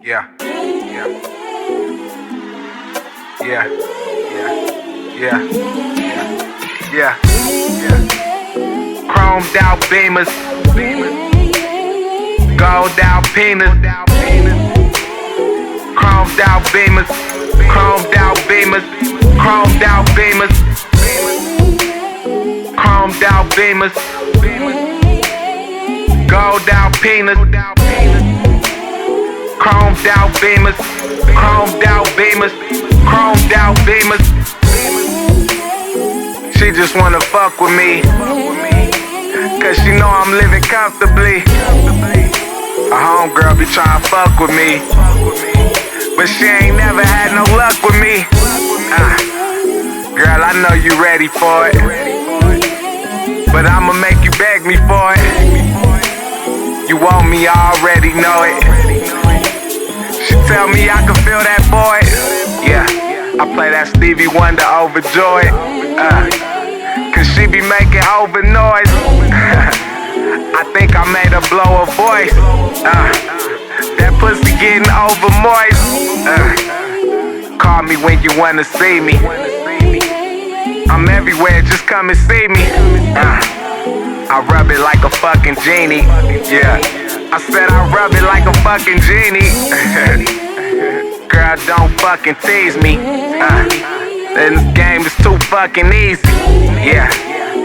Yeah. Yeah. Yeah. Yeah. Yeah. Yeah. Yeah. Chromed out Beamers. Gold Alpinas. Chromed out Beamers. Chromed out Beamers. Chromed out Beamers. Chromed out Beamers. Gold Alpinas. Chromed out Beamers. Chromed out Beamers. Chromed out Beamers. She just wanna fuck with me, cause she know I'm living comfortably. A homegirl be tryna fuck with me, but she ain't never had no luck with me. Girl, I know you ready for it, but I'ma make you beg me for it. You want me, I already know it. She tell me I can feel that void. Yeah, I play that Stevie Wonder overjoyed. Cause she be making over noise. I think I made her blow her voice. That pussy getting over moist. Call me when you wanna see me. I'm everywhere, just come and see me. I rub it like a fucking genie. Yeah, I said I rub it like a fucking genie. Girl, don't fucking tease me. This game is too fucking easy. Yeah,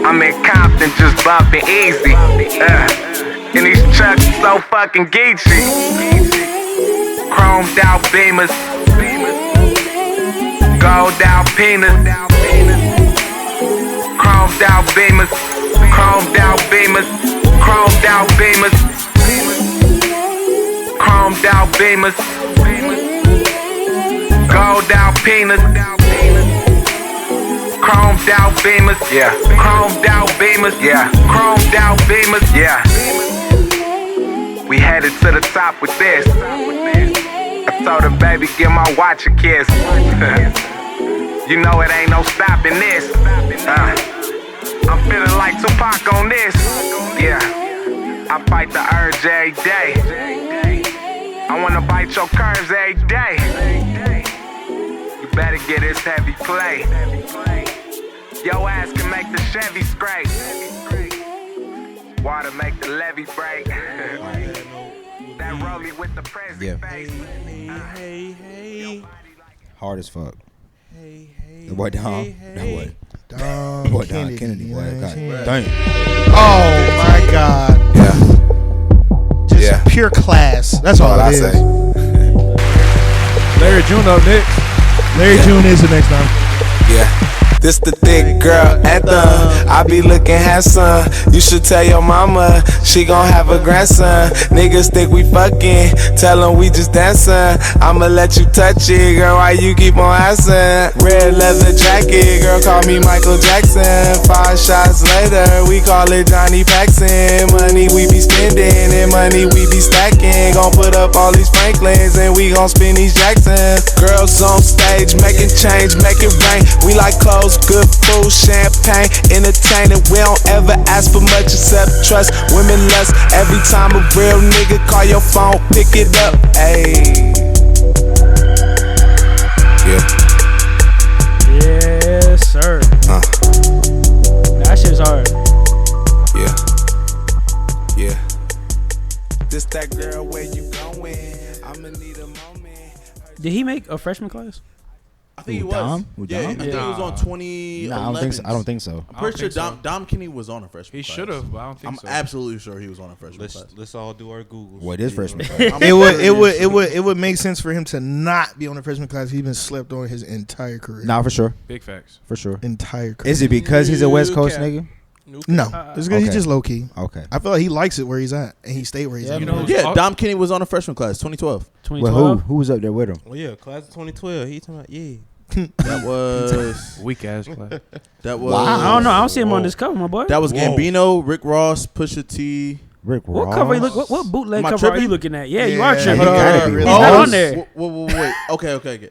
I'm in Compton just bumping easy. And these trucks so fucking geeky. Chromed out Beamers. Gold Alpinas. Chromed out Beamers. Chromed out Beamers. Chromed out Beamers. Chromed out Beamers. Gold Alpinas. Chromed out Beamers. Yeah. Chromed out Beamers. Yeah. Chromed out Beamers. Yeah. We headed to the top with this. I told her, baby, give my watch a kiss. You know it ain't no stopping this. I'm feeling like Tupac on this. Yeah, I fight the urge every day. I wanna bite your curves every day. You better get this heavy play. Your ass can make the Chevy scrape. Water make the levee break. That rollie with the present face. Hey. Hard as fuck. Hey. The boy Dom. That boy. Dom Boy Dom Kennedy. Boy. God damn. Oh my God. Yeah. Just pure class. That's all I it is. say. Larry June up next. Larry June is the next time. Yeah. This the thick girl anthem. I be looking handsome. You should tell your mama she gon' have a grandson. Niggas think we fucking, tell them we just dancing. I'ma let you touch it, girl, why you keep on asking? Red leather jacket, girl, call me Michael Jackson. 5 shots later, we call it Johnny Paxson. Money we be spending and money we be stacking. Gon' put up all these Franklins and we gon' spin these Jacksons. Girls on stage making change, make it rain. We like clothes, good food, champagne, entertaining. We don't ever ask for much except trust. Women lust. Every time a real nigga call your phone, pick it up. Ayy. Yeah. Yes, sir. That shit's hard. Yeah. This that girl, where you going? I'ma need a moment. Did he make a freshman class? I think he was. Dom? Yeah, I think he was on 2011. Nah, I don't think so. I'm pretty sure think so. Dom Kenny was on a freshman He class. should have, but I don't think so. I'm absolutely sure he was on a freshman class. Let's all do our Googles. What is freshman? It would make sense for him to not be on the freshman class. He's been slept on his entire career. Nah, for sure. Big facts. For sure. Entire career. Is it because he's a West Coast nigga? No, it's because he's just low key. Okay. I feel like he likes it where he's at, and he stayed where he's at. You know, Yeah, Dom Kenny was on a freshman class, 2012. 2012. Well, who was up there with him? Well, yeah, class of 2012. He talking about, yeah. That was Weak ass class. that was. I don't know. I don't see him on this cover, my boy. That was Gambino, Rick Ross, Pusha T. Rick Ross. What cover you look? What bootleg Am I cover are tripping? you looking at? Yeah, you are tripping. he gotta be. He's not on there. Wait. Okay.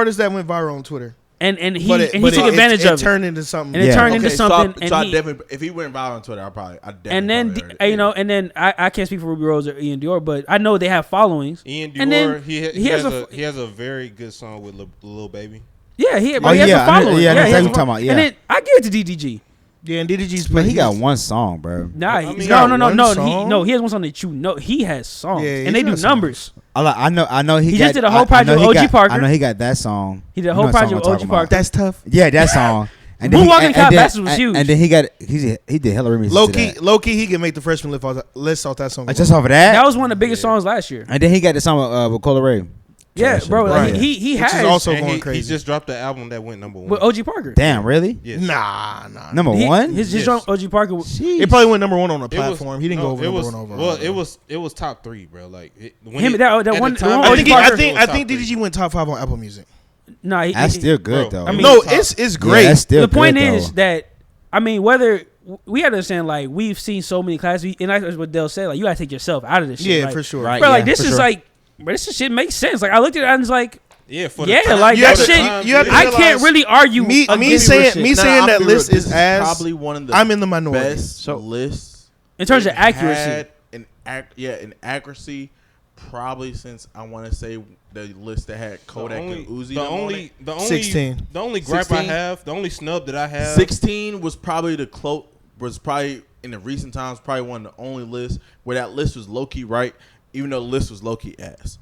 artists that went viral on Twitter. And he took advantage of it. It turned into something. And it turned into something. So I definitely, if he went viral on Twitter, I definitely. And then and then I can't speak for Ruby Rose or Ian Dior, but I know they have followings. Ian And then Dior, he has a very good song with Lil Baby. Yeah, he has a following. Yeah, that's he has what I'm talking about. Yeah. And then I give it to DDG. Yeah, and DDG's Man, he got one song, bro. Nah, I mean, no. He has one song that he has songs, Yeah, and they do got numbers. I know. He just did a whole project with OG Parker. I know he got that song. He did a whole project with OG Parker. That's tough. Yeah, that song. And Moonwalking Kyle Bassett was huge. And then he did hella remixes. Low key, he can make the freshman list off that song. Just off of that. That was one of the biggest songs last year. And then he got the song with Cola Ray. Yeah, bro. Like, Right. he Which has is also And going he crazy. just dropped the album that went number 1. with OG Parker. Damn, really? Yes. Nah. Number one? His Yes. song OG Parker. It probably went number 1 on the It was- platform. He didn't go over it number was, 1 over. Well, it was top 3, bro. Like Him, that one- I think Parker- I think DDG went top 5 on Apple Music. Nah, That's still good, Bro, though. I mean, No, it's great. Yeah, that's still the point good, is though. that whether we understand, like, we've seen so many classes, and that's what Dell said. Like, you gotta take yourself out of this shit. Yeah, like, for sure. Right. Bro, like, yeah, this for is sure. like, bro, this shit makes sense. Like, I looked at it and was like, yeah, for yeah, the time, like You that have to- shit. you have to I realize can't really argue. me against saying this shit. me saying I'll that be list real, is this ass. probably one of the I'm in the minority. best lists in terms of they've accuracy. had in accuracy, probably since I want to say the list that had Kodak and Uzi. the only 16. The only gripe 16? I have, the only snub that I have. 16 was probably in the recent times probably one of the only lists where that list was low key right, even though the list was low key ass.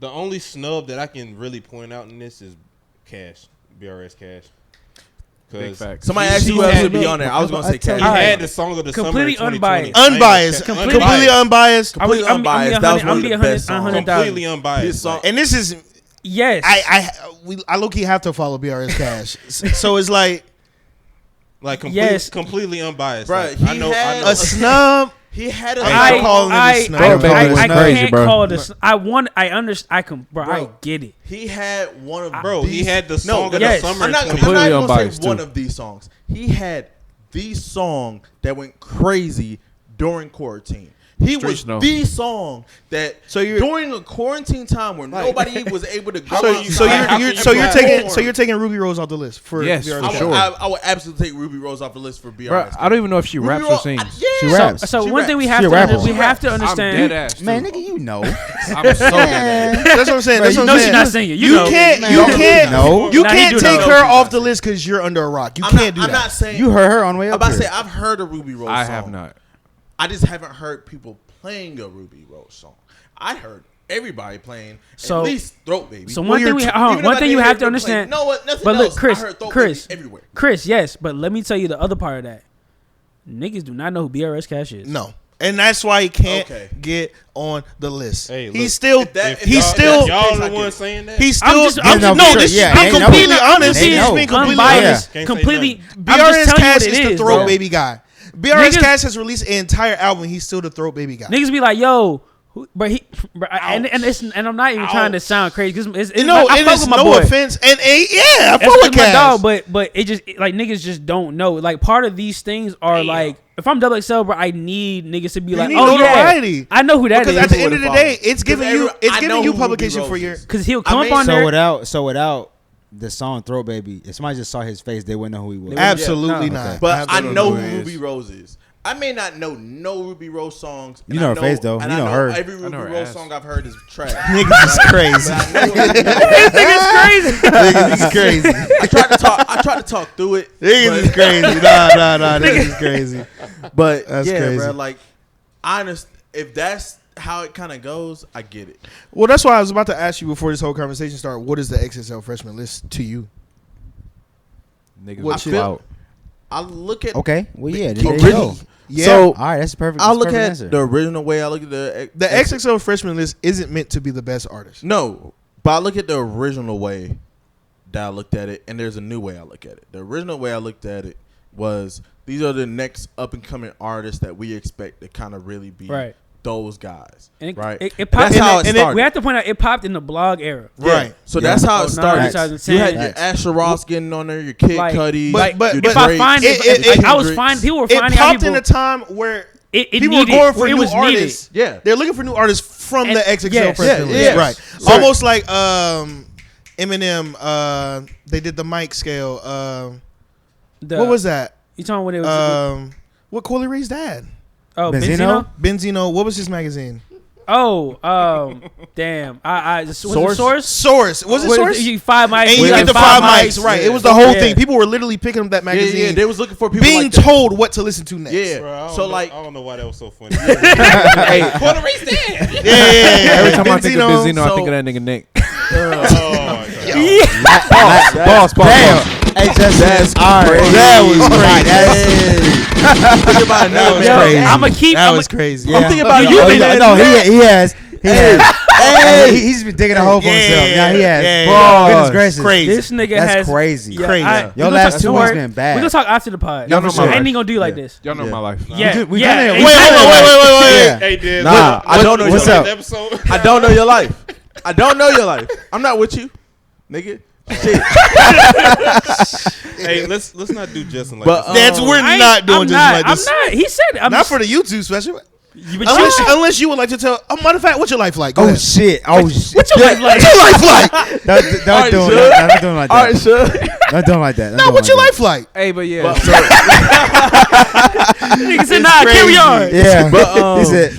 The only snub that I can really point out in this is Cash, BRS Cash. Big facts. Somebody asked you who else would be on there. I was gonna say He Cash. had the song of the Completely summer. in unbiased. 2020. Unbiased. Completely Completely unbiased. Completely unbiased. That was one of the best songs. 100,000. Completely unbiased. His song- And this is Yes. I low key have to follow BRS Cash. So it's like Like Yes. completely unbiased. Bruh, Like, he I know. had a snub. He had a I'm calling it a snub. Bro, I it's can't crazy, bro. call this. I understand. I get it. He had one of Bro, these, he had the song of yes. the summer. I'm not, in I'm 2020. not even gonna unbiased, say one too. of these songs. He had the song that went crazy during quarantine. He Streets was know. the song that So you're- during a quarantine time when nobody was able to go So outside. you're taking Ruby Rose off the list for Yes, BRS for I Cash. sure. I would absolutely take Ruby Rose off the list for BRS. Bro, I don't even know if she Ruby raps or Rose- sings. yeah. She raps. So She one thing we raps. have She to a rapper. we have to I'm understand. dead ass. Too. Man, nigga, you know. I'm so dead ass. That's what I'm saying. That's Bro, what No, I'm she's saying. not singing. You can't. Man, You you can't. know. You Nah, he can't do take know. her off the list because you're under a rock. You can't do I'm that. not saying You heard her on the way I'm up about to here. say I've heard a Ruby Rose I song. have not. I just haven't heard people playing a Ruby Rose song. I heard everybody playing So- at least Throat Baby. So one thing we Even one if I thing you didn't have to hear them understand. play, no, what? Nothing But look, else. Chris, I heard Throat Chris, Baby everywhere. Chris, yes, but let me tell you the other part of that. Niggas do not know who BRS Cash is. No. And that's why he can't Okay. get on the list. Hey, look, he's still if he's y'all- still if Y'all I are the get ones it. saying that. he's I'm still just no, no, this yeah, I'm they know. completely They honest. know. He's just being completely Unbiased, honest. Can't say completely. I'm BRS just telling you Cash what it is the is, throat bro. baby guy. BRS Niggas- Cash has released an entire album. He's still the throat baby guy. Niggas be like, yo, and I'm not even trying to sound crazy because it's No, I it fuck is with my no boy. offense. And yeah, I That's fuck with with my Cash. dog, but it just like niggas just don't know. Like part of these things are like if I'm XXL, bro, I need niggas to be like, need oh notoriety. yeah, I know who that Because is. at the end of the day, it's giving you I know who Ruby publication Rose for your. is. Because he'll come mean, up on there. So without the song "Throat Baby," if somebody just saw his face, they wouldn't know who he was. Absolutely No. not. But I Absolutely know not. who Ruby Rose is. I may not know no Ruby Rose songs. You and know I her face, though. and You I know her. Every Ruby know her Rose ass. song I've heard is trash. Niggas is crazy. But I know This nigga's crazy. Niggas is crazy. I tried to talk through it. Niggas but- is crazy. Nah. Niggas is crazy. But That's yeah, crazy. bro. Like, honest, if that's how it kind of goes, I get it. Well, that's why I was about to ask you before this whole conversation started. What is the XXL freshman list to you? Niggas What was shit? out. I look at Okay, well, yeah, there you original. go. Yeah. So All right, that's perfect. I that's look perfect at answer. the original way. I look at the XXL freshman list isn't meant to be the best artist. No, but I look at the original way that I looked at it, and there's a new way I look at it. The original way I looked at it was these are the next up and coming artists that we expect to kind of really be Right. those guys, And right? it popped. That's how it started. We have to point out it popped in the blog era. Yeah. Right. So Yeah. that's how it 09, started. 2010. You had your Asher Ross getting on there, your Kid Like- Cudi, but your if I Drake, find it- it, it- I was Kendricks. finding people were It finding popped in people. a time where It people needed, were going for it new was artists. Yeah. They're looking for new artists from And- the XXL yes. freshman Yeah, list. yes. Right. So- Almost like Eminem. They did the mic scale. What was that? You talking when it was? What Coily Ray's dad? Oh, Benzino? Benzino. Benzino. What was his magazine? Damn. Source. Was it What- Source? You 5 mics. And you got get the 5 mics, right? It was the whole thing. People were literally picking up that magazine. Yeah, they was looking for people being like that. told what to listen to next. Yeah. Bro, I So don't know- like, I don't know why that was so funny. Hey, Puerto Rico stand. Yeah. every time I think of Benzino. Benzino, I think of that nigga Nick. Pause. Damn. Hey, That's all right. crazy. That was Think about another That was man. crazy. I'm gonna keep. That was crazy. Yeah. I'm thinking about You been no, he has. Hey. He's been digging a hole for himself. Yeah, he has. yeah, Bro, yeah. goodness gracious. Crazy. This nigga That's has crazy. Yeah, Crazy. I- Your we gonna last talk- 2 don't months worry. been bad. We gonna talk after the pod. Y'all know my I ain't life. even gonna do you like this. Y'all know my life. Yeah, we yeah. kinda- exactly. Wait. Yeah. Hey, Diz. Nah, I don't know what's your up? life. Episode. I don't know your life. I don't know your life. I'm not with you, nigga. Shit. Hey, let's not do Justin like But, this. We're I ain't- not doing I'm just not, like this. I'm not. He said it. I'm Not just, for the YouTube special. but Unless you would like to tell. Oh, matter of fact, what's your life like? Go Oh ahead. shit! Oh shit! What's your life like? What's your life like? Don't do sure. it. Don't do it like All right, that. sure. Don't do it like that. No, what's your life like? Hey, but yeah. Nigga said, nah, carry on. Yeah, But, he said.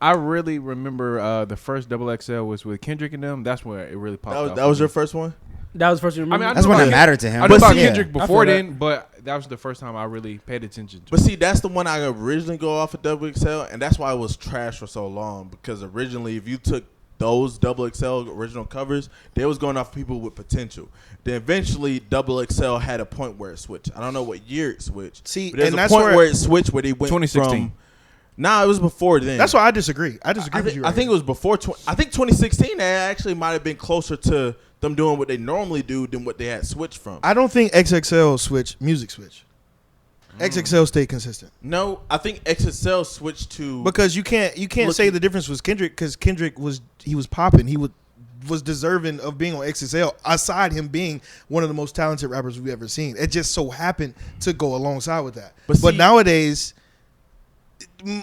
I really remember the first XXL was with Kendrick and them. That's where it really popped off. That was for your me. first one? That was the first one. I mean, I That's knew when about it mattered to him. I knew about Yeah. Kendrick I before feel then, but that was the first time I really paid attention to. But see, that's the one I originally go off of XXL, and that's why it was trash for so long. Because originally, if you took those XXL original covers, they was going off people with potential. Then eventually, XXL had a point where it switched. I don't know what year it switched. See, but there's and a that's point where- where it switched where they went 2016. from. Nah, it was before then. That's why I disagree. I disagree I with you. think, I think it was before. I think 2016. That actually might have been closer to them doing what they normally do than what they had switched from. I don't think XXL music switch. XXL stayed consistent No, I think XXL switched to because you can't Look- say the difference was Kendrick because Kendrick was popping. He was deserving of being on XXL. Aside him being one of the most talented rappers we've ever seen, it just so happened to go alongside with that. But But see- nowadays. They're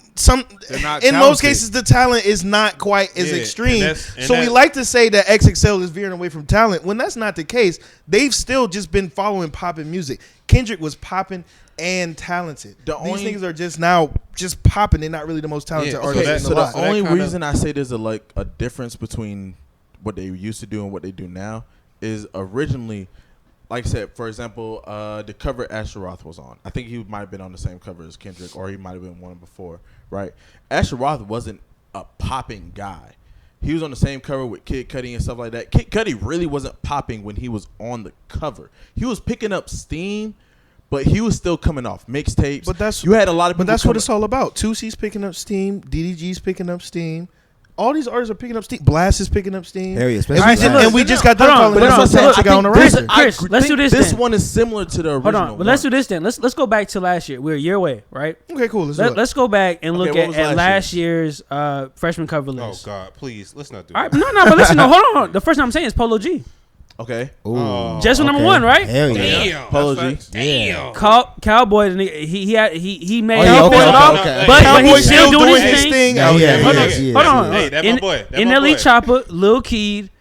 not In most talented. cases, the talent is not quite as Yeah, extreme. and So we that- like to say that XXL is veering away from talent when that's not the case. They've still just been following popping music. Kendrick was popping and talented. The These only- niggas are just now just popping. They're not really the most talented Yeah, so artists that- in So the the lot. that only kind of- reason I say there's a difference between what they used to do and what they do now is originally, like I said, for example, the cover Asher Roth was on. I think he might have been on the same cover as Kendrick, or he might have been one before, right? Asher Roth wasn't a popping guy. He was on the same cover with Kid Cudi and stuff like that. Kid Cudi really wasn't popping when he was on the cover. He was picking up steam, but he was still coming off mixtapes. But that's- you had a lot of people. But that's what coming- it's all about. Tusi's picking up steam. DDG's picking up steam. All these artists are picking up steam. Blast is picking up steam. Hell yeah, And especially we, just, Blast. and we just got done Hold on, calling but this that's one what I'm saying. Toxic on the Chris, roster. Chris, let's do this This then. one is similar to the original. Hold on, but let's do this then. Let's go back to last year. We're a year away, right? Okay, cool. Let's do it. Let's go back and look Okay, what was at last last year's freshman cover Oh list. God, please, let's not do All right, that. no, but listen, no, hold on. The first time I'm saying is Polo G. Okay. Ooh, Just number okay. one, right? Hell yeah. Damn, Polo that's G. facts. Yeah. Cowboy, the nigga, he made Oh, yeah, it okay, off, okay. but Cowboy he's still doing his thing. Yeah, yeah, Hold yeah, on, yeah, hold on. yeah. Hey, that my boy. That In my Elite boy. Chopper, Lil Keed,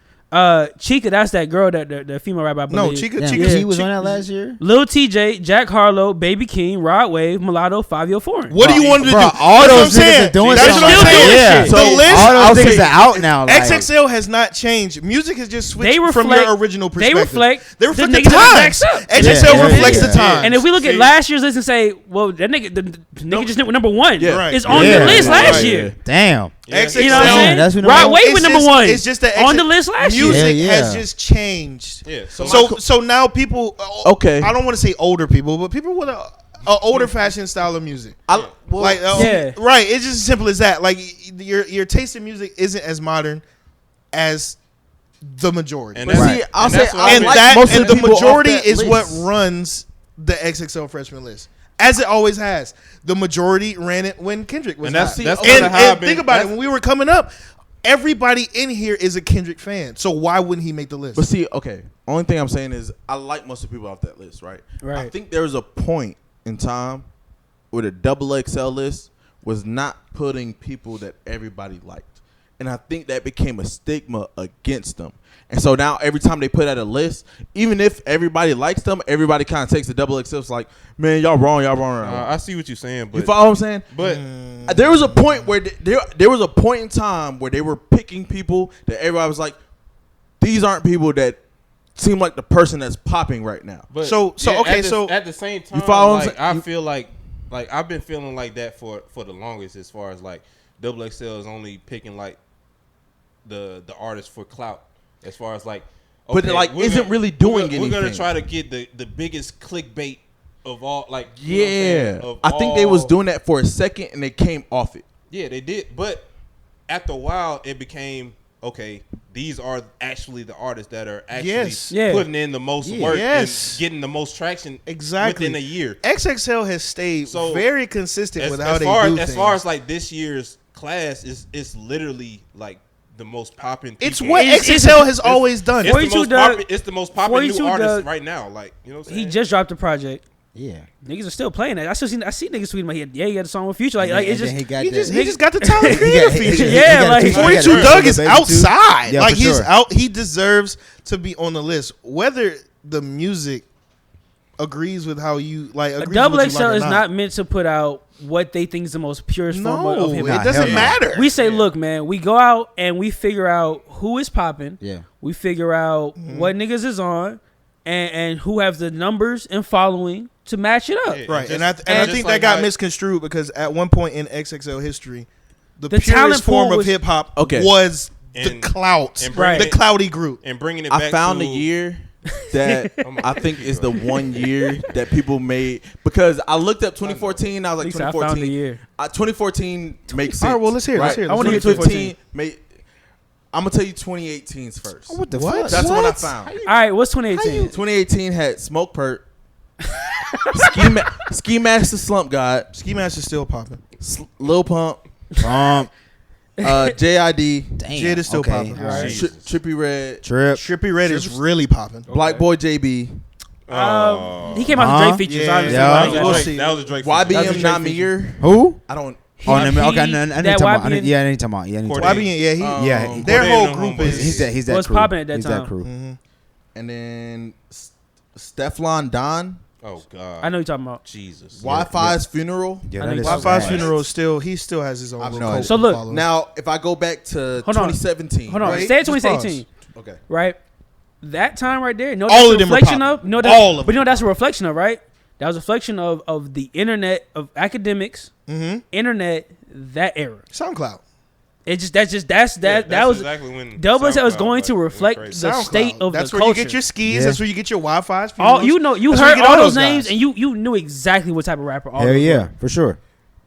Chica, that's that girl, the female rapper, I believe. No, Chica. Damn, Chica's, he was on that last year. Lil TJ, Jack Harlow, Baby King, Rod Wave, Mulatto, 5-Year Foreign. What do you want to Bro, do? all That's what I'm those niggas saying. are doing That's something. what I'm Still saying. doing Yeah. shit. The So, list, all I'll those niggas say, are out now. Like, XXL has not changed. Music has just switched They from reflect- your original they perspective. reflect They the reflect niggas the that times. backs up. XXL Yeah, reflects yeah, the yeah. times. And if we look at See- last year's list and say, well, that nigga, the nigga just went number one. Yeah. Right. It's on Yeah. the list Yeah. last Right. year. damn. XXL, You know what I'm saying? That's what Rod I'm- Wave it's with number just- one. It's just that on the list last year. music Yeah, has yeah. just changed. Yeah. So now people. Okay. I don't want to say older people, but people with a older fashion style of music. Like Yeah. right. It's just as simple as that. Like your taste in music isn't as modern as the majority. And But that's- see, I'll and say that's what I I and like that most of and the the people off majority that is what list. runs the XXL freshman list, as it always has. The majority ran it when Kendrick was And that's- hot. that's and, kinda how I've and been- think about it. that's- When we were coming up, everybody in here is a Kendrick fan. So why wouldn't he make the list? But see, okay. Only thing I'm saying is I like most of the people off that list, right? Right. I think there was a point in time where the XXL list was not putting people that everybody liked. and I think that became a stigma against them. And so now every time they put out a list, even if everybody likes them, everybody kind of takes the XXL. It's like, man, y'all wrong. I see what you're saying, but you follow what I'm saying? But There was a point where there was a point in time where they were picking people that everybody was like, these aren't people that seem like the person that's popping right now. But at the same time, you follow like, I feel like I've been feeling like that for the longest, as far as like XXL is only picking like the artist for clout, as far as like, okay, but like isn't really doing anything. We're gonna try to get the biggest clickbait of all, like, I think they was doing that for a second and they came off it. Yeah, they did, but after a while it became, okay, these are actually the artists that are actually putting in the most work and getting the most traction within a year. XXL has stayed very consistent with how they do things. As far as like this year's class is literally like the most popping. It's what XXL has always done. It's the most popping new artist right now. Like, you know what I'm saying? He just dropped a project. Yeah, niggas are still playing that. I see niggas tweeting my head. Yeah, he got a song with Future. Like it's just he just got the Tyler Creator feature. Yeah, like 42 Doug is outside. Yeah, like he's out. He deserves to be on the list. Whether the music agrees with how you like. XXL is not meant to put out what they think is the most purest form of hip hop. It doesn't matter. We say, look, man, we go out and we figure out who is popping. Yeah, we figure out what niggas is on, and who have the numbers and following to match it up. Right, and I think that got misconstrued because at one point in XXL history, the purest form of hip hop was the clout, the cloudy group. And bringing it back, I found a year that I think is the one year that people made, because I looked up 2014. I was like, 2014. I found the year. 2014 makes sense. All right, well, let's hear it. Right? I want to hear 2014. I'm gonna tell you 2018's first. What the fuck? That's what I found. All right, what's 2018? 2018 had Smoke Perp, Ski Master Slump God, Ski Master's still popping. Lil Pump, JID, Jid is still popping. Right. Trippy Red, Trippy Red is really popping. Black Boy JB. He came out with Drake features. Obviously. We'll see. That was a Drake. YBM Namir. Who? I don't. I need to talk about. Yeah, I need to talk about. YBN, their whole group is. He's that was crew. popping at that He's time. that crew. And then Stefflon Don. Oh God, I know you're talking about. Jesus. Wi-Fi's funeral. Yeah, I know Wi-Fi's funeral is still. He still has his own. cult So look, following. Now, if I go back to Hold on. 2017, Hold on, Right? stay at Just 2018. okay. Right? That time right there, All of them were reflection popping. of All of but that's a reflection of, right? That was a reflection of the internet, of academics, internet, that era. SoundCloud. It just that was exactly when XXL was SoundCloud, going to like, reflect went the crazy. state of That's the where culture. you get your skis. Yeah. That's where you get your Wi-Fi's. All funerals. you That's where heard get all those guys. names, and you knew exactly what type of rapper. All Hell those yeah, were. for sure.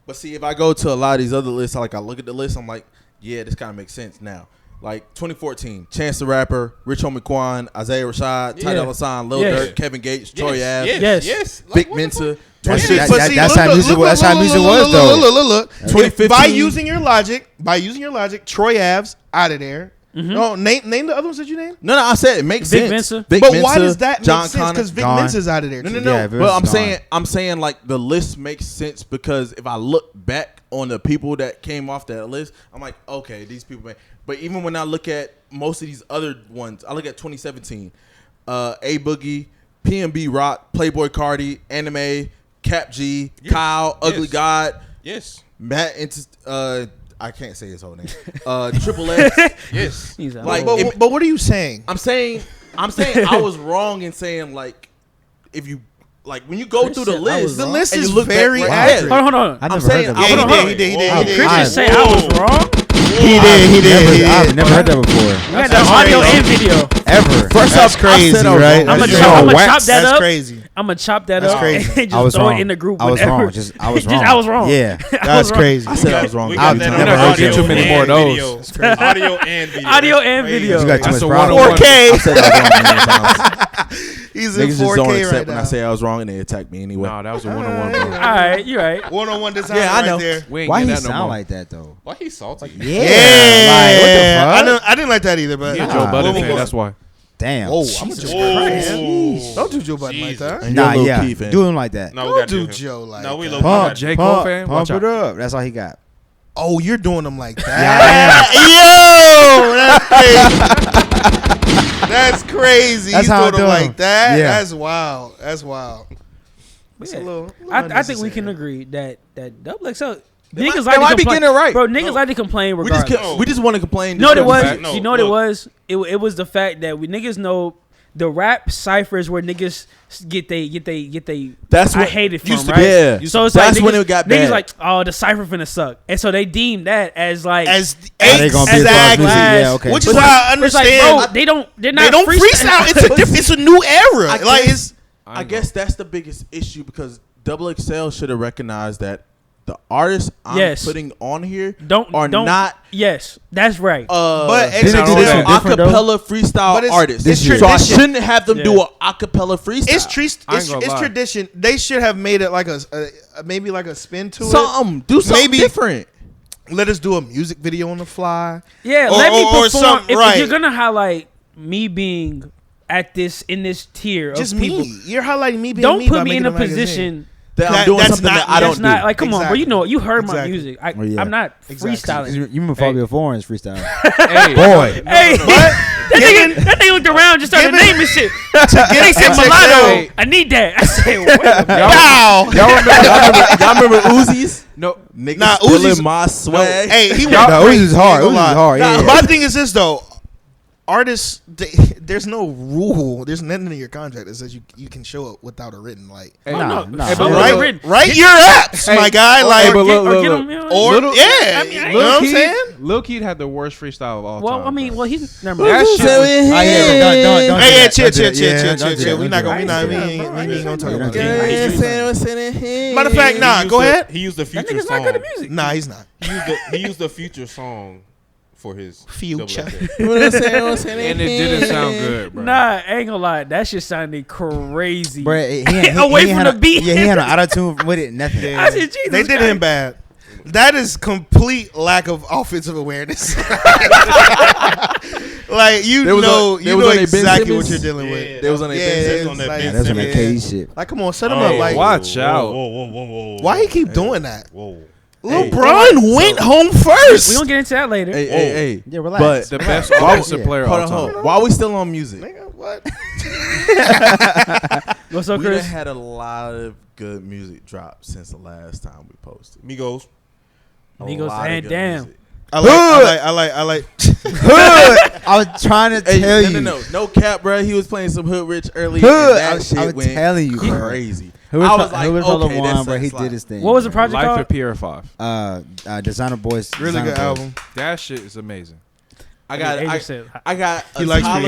But see, if I go to a lot of these other lists, I look at the list, I'm like, yeah, this kind of makes sense now. Like 2014, Chance the Rapper, Rich Homie Quan, Isaiah Rashad, Ty Dolla $ign, Lil Durk, Kevin Gates, Troy Ave, Yes. Big Mensa. That's That's how music was. That's how music was, though. Look. 2015. By using your logic, Troy Ave's out of there. No, name the other ones that you named. No, I said it makes Vic sense. Mensa. Vic But Mensa, why does that make John sense? Because Vic Gone. Mensa's out of there. No, too. Yeah, but I'm gone. saying like the list makes sense because if I look back on the people that came off that list, I'm like, okay, these people. But even when I look at most of these other ones, I look at 2017, A Boogie, PNB Rock, Playboy Cardi, Anime, Cap G, Kyle, Ugly God, Matt, I can't say his whole name. Triple X. He's Like, But what are you saying? I'm saying I was wrong in saying like if you like when you go through the list, The list and is you look very back, accurate. Hold on. I I'm never saying heard that Yeah, before. he did. Chris just say I was wrong. He did. I've never heard that before. You got the audio and video. Ever. That's crazy, right? I'm That's gonna crazy. chop that That's up. crazy. I'm gonna chop that That's up crazy. and I was just throw wrong. it in the group. I was whenever. wrong. I was wrong. I was wrong. Yeah. That's crazy. I said I was wrong. We I've got that never on heard audio too many and more of those. video. Audio and video. Audio That's and crazy. video. You got too That's much a problem. 101. 4K. I said I was wrong many times. He's in Niggas just don't 4K accept right when I now. say I was wrong and they attack me anyway. Nah, that was a 101, bro. All right, you're right. One-on-one design Yeah, I know. right there. We ain't Why getting he that no sound more. like that though? Why he salty? Yeah. Yeah. Like, what the fuck? I didn't like that either, but He a Joe Nah. Budden Whoa, fan, whoa. that's why. Damn. Whoa, I'm just Don't do Joe Budden like that. And Nah, you're a Lil yeah. Key fan. Do him like that. No, we Don't got do to Joe like No, we that. low Pump, J. Cole fan? pump Watch it out. up. That's all he got. Oh, you're doing them like that? Yo, that's crazy. That's crazy. That's He's how I doing them do like 'em. that. Yeah. That's wild. That's wild. It's a little I think we can agree that double XL. Niggas might like to be complain. getting it right. Bro, niggas like to complain We regardless. just want to complain. You know what it was? No, You know what it look. was? It was the fact that we niggas know the rap ciphers where niggas get they. That's I what hate it from, used to right? be. Yeah. So it's That's like when niggas, it got niggas bad. like, oh, the cipher finna suck, and so they deem that as like as they gonna be as far as music. Yeah, okay. Which is But why I it's like, understand. bro, they're not they don't freestyle. It's a new era. I guess that's the biggest issue because Double XL should have recognized that the artists I'm putting on here are not. Yes, that's right. But XXL acapella freestyle artists. So I shouldn't have them do an acapella freestyle. It's tradition. They should have made it like a maybe like a spin to it. Do something different. Let us do a music video on the fly. Yeah, let me perform. If you're gonna highlight me being in this tier just of people, you're highlighting me being don't me put by me in making a position that I'm doing something that I don't do. Like, come on, bro. You heard my music. I'm not freestyling. You remember Fabio Foreign's freestyle? Hey, boy. Hey, that nigga looked around, just started naming shit. They said mulatto. I need that. I said, wow. Y'all remember Uzi's? No, niggas Uzi's my swag. Hey, Uzi's hard. Uzi's hard. My thing is this though. Artists, there's no rule. There's nothing in your contract that says you can show up without a written like. Hey, write your raps, my guy. Like, you know what I'm saying? Lil Keed had the worst freestyle of all time. Well, I mean, he's never that shit. Chill. We ain't gonna talk about that. Matter of fact, go ahead. He used the Future that nigga's song. not good at music. Nah, he's not. He used the Future song for his Future. XXL. And it didn't sound good, bro. Nah, I ain't gonna lie. That shit sounded crazy. Bro, away from the beat. Yeah, he had an auto-tune with it. Nothing. I said, Jesus They did him bad. That is complete lack of offensive awareness. Like you know exactly what you're dealing with. They was on That's on that K shit. Like, come on, set him up. Like, watch out. Whoa. Why he keep doing that? Whoa. LeBron went home first. We gonna get into that later. Hey. Yeah, relax. But the best offensive player Hold all on. time. While we still on music, Nigga, what? What's up, we done Chris? had a lot of good music drop since the last time we posted. Migos. And damn. I like. I was trying to tell you. No cap, bro. He was playing some Hood Rich earlier. Hood. And that shit I was went telling you, bro. crazy. Who was okay, that bro? He sucks. did his thing. What was the project Life called? of Pierre 5. Designer Boys. Really Designer good Boys. album. That shit is amazing. I got He likes Tyler.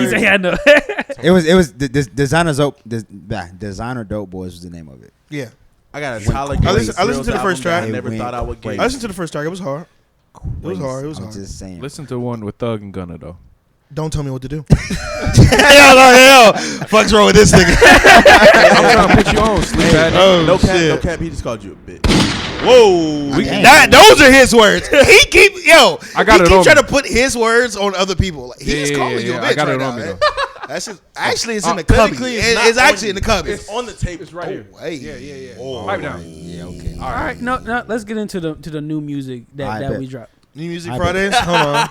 He said, I know. It was Designer Dope Boys was the name of it. Yeah. I got a Tyler. I listened to the first track. I never thought I would get. I listened to the first track. It was hard. It was hard. I'm just saying. Listen to one with Thug and Gunna though. Don't tell me what to do. Hell. Fuck's wrong with this nigga? I'm trying to put you on, sleep at night. No cap. He just called you a bitch. Whoa. Those are his words. He keep I got it on trying me. to put his words on other people. Like, he's calling you a bitch I got right it now. on me though. That's just, actually it's in the cubby. It's actually in the cubby. It's on the tape. It's right here. Wait. Yeah. Whoa. Pipe down. Yeah, okay. All right, no, let's get into the new music that we dropped. New Music Fridays? Hold on.